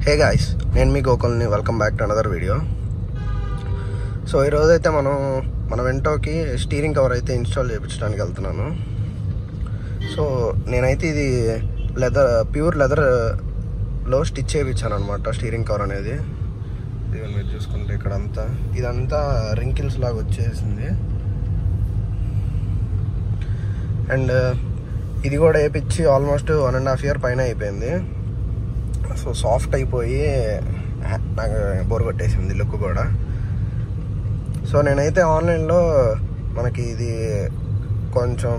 హే guys, నేను మీ గోకుల్ని. Welcome back to another video. So ఈరోజైతే మన వెంటోకి స్టీరింగ్ కవర్ అయితే ఇన్స్టాల్ చేయించడానికి వెళ్తున్నాను. సో నేనైతే ఇది ప్యూర్ లెదర్లో స్టిచ్ చేయించాను అనమాట. స్టీరింగ్ కవర్ అనేది ఇది మీరు చూసుకుంటే ఇదంతా రింకిల్స్ లాగా వచ్చేసింది. అండ్ ఇది కూడా వేయించి ఆల్మోస్ట్ 1.5 year పైన అయిపోయింది. సో సాఫ్ట్ అయిపోయి నాకు బోర్ కొట్టేసింది లుక్ కూడా. సో నేనైతే ఆన్లైన్లో మనకి ఇది కొంచెం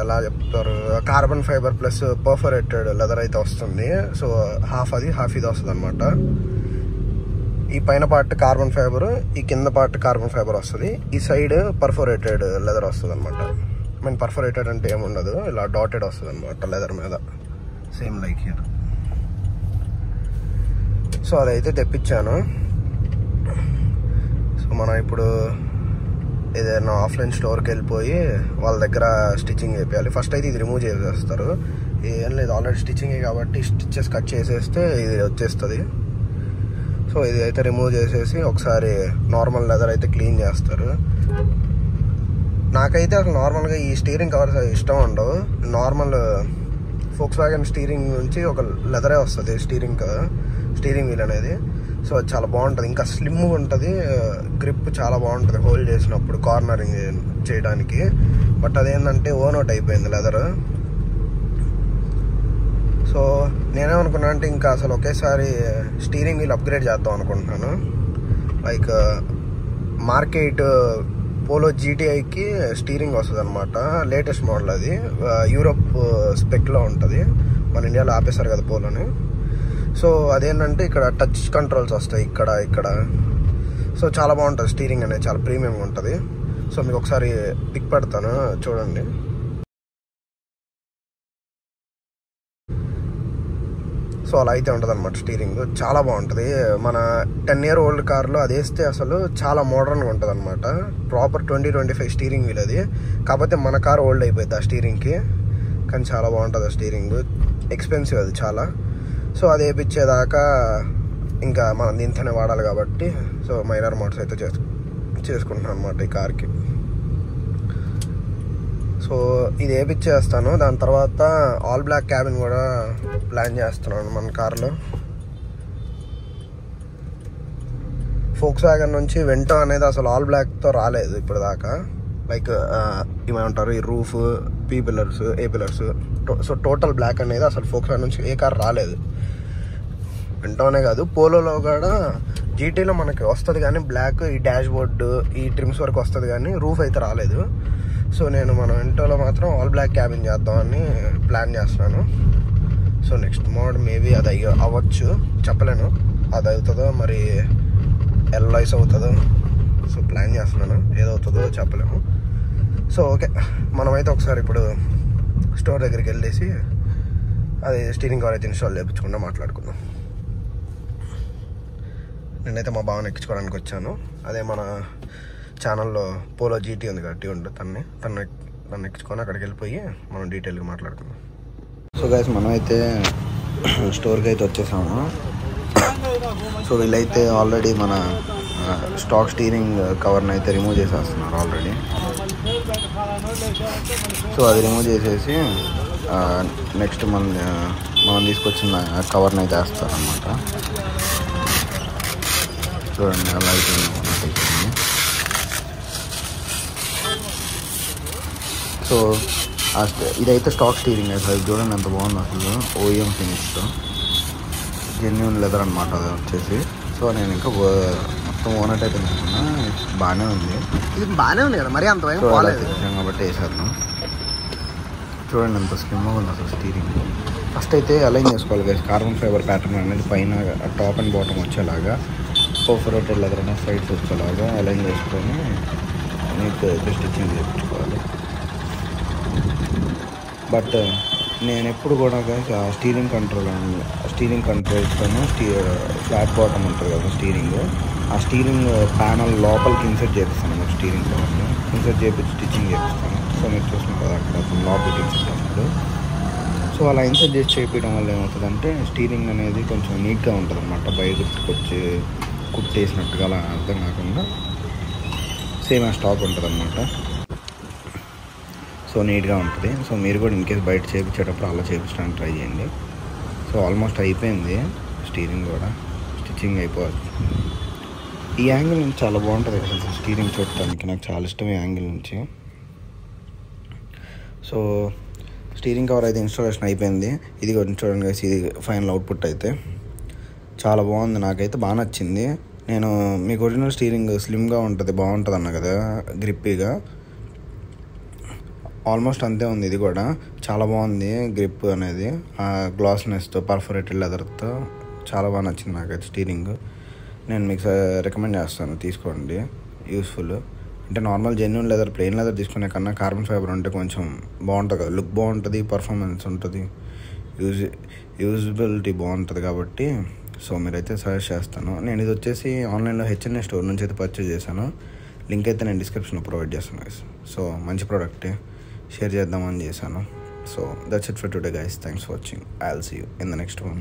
ఎలా చెప్తారు, carbon fibre plus perforated leather అయితే వస్తుంది. సో హాఫ్ ఇది వస్తుంది అనమాట. ఈ పైన పార్ట్ కార్బన్ ఫైబర్, ఈ కింద పార్ట్ కార్బన్ ఫైబర్ వస్తుంది. ఈ సైడ్ పర్ఫోరేటెడ్ లెదర్ వస్తుంది అనమాట. పర్ఫోరేటెడ్ అంటే ఏముండదు, ఇలా డాటెడ్ వస్తుంది అనమాట లెదర్ మీద, సేమ్ లైక్ హియర్. సో అదైతే తెప్పించాను. సో మనం ఇప్పుడు ఏదైనా ఆఫ్లైన్ స్టోర్కి వెళ్ళిపోయి వాళ్ళ దగ్గర స్టిచ్చింగ్ చేయాలి. ఫస్ట్ అయితే ఇది రిమూవ్ చేసేస్తారు. ఏం లేదు, ఆల్రెడీ స్టిచ్చింగే కాబట్టి స్టిచ్చెస్ కట్ చేసేస్తే ఇది వచ్చేస్తుంది. సో ఇది అయితే రిమూవ్ చేసేసి ఒకసారి నార్మల్ లెదర్ అయితే క్లీన్ చేస్తారు. నాకైతే అసలు నార్మల్గా ఈ స్టీరింగ్ కవర్స్ ఇష్టం ఉండవు. నార్మల్ ఫోక్స్వాగన్ స్టీరింగ్ నుంచి ఒక లెదరే వస్తుంది స్టీరింగ్ వీల్ అనేది. సో అది చాలా బాగుంటుంది, ఇంకా స్లిమ్గా ఉంటుంది, గ్రిప్ చాలా బాగుంటుంది హోల్డ్ చేసినప్పుడు కార్నరింగ్ చేయడానికి. బట్ అదేంటంటే ఓనౌట్ అయిపోయింది లెదర్. సో నేనేమనుకున్నా అంటే ఇంకా అసలు ఒకేసారి స్టీరింగ్ వీల్ అప్గ్రేడ్ చేద్దాం అనుకుంటున్నాను. లైక్ మార్కెట్ పోలో జీటీఐకి స్టీరింగ్ వస్తుంది అనమాట, లేటెస్ట్ మోడల్. అది యూరోప్ స్పెక్లో ఉంటుంది, మన ఇండియాలో ఆపేశారు కదా పోలోని. సో అదేంటంటే ఇక్కడ టచ్ కంట్రోల్స్ వస్తాయి ఇక్కడ. సో చాలా బాగుంటుంది స్టీరింగ్ అనేది, చాలా ప్రీమియంగా ఉంటుంది. సో మీకు ఒకసారి పిక్ పెడతాను చూడండి. సో అలా అయితే ఉంటుంది అనమాట స్టీరింగ్, చాలా బాగుంటుంది. మన 10 year old కార్లో అది వేస్తే అసలు చాలా మోడర్న్గా ఉంటుంది అనమాట. ప్రాపర్ 2025 స్టీరింగ్ వీల్ అది. కాకపోతే మన కార్ ఓల్డ్ అయిపోయింది ఆ స్టీరింగ్కి, కానీ చాలా బాగుంటుంది ఆ స్టీరింగ్. ఎక్స్పెన్సివ్ అది చాలా. సో అది వేయించేదాకా ఇంకా మనం దీంతోనే వాడాలి కాబట్టి సో మైనర్ మోడ్స్ అయితే చేసుకుంటున్నాను అనమాట ఈ కార్కి. సో ఇది వేయించేస్తాను. దాని తర్వాత ఆల్ బ్లాక్ క్యాబిన్ కూడా ప్లాన్ చేస్తున్నాను మన కార్లో. ఫోక్స్వాగన్ నుంచి వెంటో అనేది అసలు ఆల్ బ్లాక్తో రాలేదు ఇప్పుడు దాకా. లైక్ ఏమంటారు, ఈ రూఫ్, పీ పిల్లర్స్, ఏ పిల్లర్స్, సో టోటల్ బ్లాక్ అనేది అసలు ఫోక్స్వాగన్ నుంచి ఏ కార్ రాలేదు. వెంటోనే కాదు, పోలోలో కూడా జీటీలో మనకి వస్తుంది కానీ బ్లాక్, ఈ డాష్ బోర్డు, ఈ ట్రిమ్స్ వరకు వస్తుంది కానీ రూఫ్ అయితే రాలేదు. సో నేను మన వెంటోలో మాత్రం ఆల్ బ్లాక్ క్యాబిన్ చేద్దామని ప్లాన్ చేస్తున్నాను. సో నెక్స్ట్ మోడ్ మేబీ అది అవ్వచ్చు, చెప్పలేను. అది అవుతుందో మరి ఎల్ఐస్ అవుతుందో, సో ప్లాన్ చేస్తున్నాను. ఏదవుతుందో చెప్పలేము. సో ఓకే, మనమైతే ఒకసారి ఇప్పుడు స్టోర్ దగ్గరికి వెళ్ళేసి అది స్టీరింగ్ కవర్ అయితే ఇన్స్టాల్ చేయించకుండా మాట్లాడుకుందాం. నేనైతే మా బావని ఎక్కించుకోవడానికి వచ్చాను. అదే మన ఛానల్లో పోలో జీటీ ఉంది కదా, ట్యూన్, తను ఎక్కించుకొని అక్కడికి వెళ్ళిపోయి మనం డీటెయిల్గా మాట్లాడుకుందాం. సో గైస్, మనమైతే స్టోర్కి అయితే వచ్చేసాము. సో వీళ్ళైతే ఆల్రెడీ మన స్టాక్ స్టీరింగ్ కవర్ని అయితే రిమూవ్ చేసేస్తున్నారు ఆల్రెడీ. సో అది రిమూవ్ చేసేసి నెక్స్ట్ మనం తీసుకొచ్చిన కవర్ని అయితే వేస్తారనమాట. చూడండి అలా అయిపోయింది. సో ఇదైతే స్టాక్ స్టీరింగ్ అయితే అది చూడండి ఎంత బాగుంది అసలు. ఓఎం ఫినిష్తో జెన్యూన్ లెదర్ అనమాట అది వచ్చేసి. సో నేను ఇంకా మొత్తం ఓనట్ అయితే అనుకున్నా, బాగానే ఉంది. ఇది బాగానే ఉంది కదా, మరి అంత కాబట్టి వేసేద్దాం. చూడండి ఎంత స్లిమ్గా ఉంది అసలు స్టీరింగ్. ఫస్ట్ అయితే అలైన్ చేసుకోవాలి కదా, కార్బన్ ఫైబర్ ప్యాటర్న్ అనేది పైన టాప్ అండ్ బాటమ్ వచ్చేలాగా, పర్ఫోరేటెడ్ లెదర్ అనేది సైడ్స్ వచ్చేలాగా అలైన్ చేసుకొని నీకు స్టిచ్చింగ్ చేయించుకోవాలి. బట్ నేను ఎప్పుడు కూడా స్టీరింగ్ కంట్రోల్స్తోనే ఫ్లాట్ బాటమ్ ఉంటుంది కదా స్టీరింగ్, ఆ స్టీరింగ్ ప్యానల్ లోపలికి ఇన్సర్ట్ చేపిస్తాను. స్టీరింగ్ కవర్ని ఇన్సర్ట్ చేయించి స్టిచ్చింగ్ చేపిస్తాను. సో మీరు చూసిన కదా అక్కడ లాక్ పెట్టించినప్పుడు సో అలా ఇన్సర్ట్ చేసి చేయించడం వల్ల ఏమవుతుందంటే స్టీరింగ్ అనేది కొంచెం నీట్గా ఉంటుంది అనమాట. బయటకు వచ్చి కుట్టేసినట్టుగా అలా అర్థం కాకుండా సేమ్ ఆ స్టాక్ ఉంటుంది అనమాట. సో నీట్గా ఉంటుంది. సో మీరు కూడా ఇన్కేస్ బయట చేయించేటప్పుడు అలా చేయించడానికి ట్రై చేయండి. సో ఆల్మోస్ట్ అయిపోయింది స్టీరింగ్ కూడా, స్టిచ్చింగ్ అయిపోవాలి. ఈ యాంగిల్ నుంచి చాలా బాగుంటుంది కదా స్టీరింగ్ చూడటానికి, నాకు చాలా ఇష్టం ఈ యాంగిల్ నుంచి. సో స్టీరింగ్ కవర్ అయితే ఇన్స్టాలేషన్ అయిపోయింది. ఇది కొంచెం చూడండి guys, ఇది ఫైనల్ అవుట్పుట్ అయితే చాలా బాగుంది, నాకైతే బాగా నచ్చింది. నేను మీకు ఒరిజినల్ స్టీరింగ్ స్లిమ్గా ఉంటుంది, బాగుంటుంది అన్న కదా, గ్రిప్పీగా. ఆల్మోస్ట్ అంతే ఉంది ఇది కూడా, చాలా బాగుంది గ్రిప్ అనేది, గ్లాస్నెస్తో పర్ఫోరేటెడ్ లెదర్తో చాలా బాగా నచ్చింది నాకైతే స్టీరింగ్. నేను మీకు రికమెండ్ చేస్తాను, తీసుకోండి, యూస్ఫుల్. అంటే normal genuine leather, plain leather తీసుకునే కన్నా కార్బన్ ఫైబర్ ఉంటే కొంచెం బాగుంటుంది కదా, లుక్ బాగుంటుంది, పర్ఫార్మెన్స్ ఉంటుంది, యూజబిలిటీ బాగుంటుంది కాబట్టి సో మీరైతే సజెస్ట్ చేస్తాను. నేను ఇది వచ్చేసి ఆన్లైన్లో H&A స్టోర్ నుంచి అయితే పర్చేజ్ చేశాను. లింక్ అయితే నేను డిస్క్రిప్షన్లో ప్రొవైడ్ చేస్తాను గైస్. సో మంచి ప్రోడక్టే, షేర్ చేద్దామని చేశాను. So that's it for today guys. Thanks for watching. I will see you in the next one.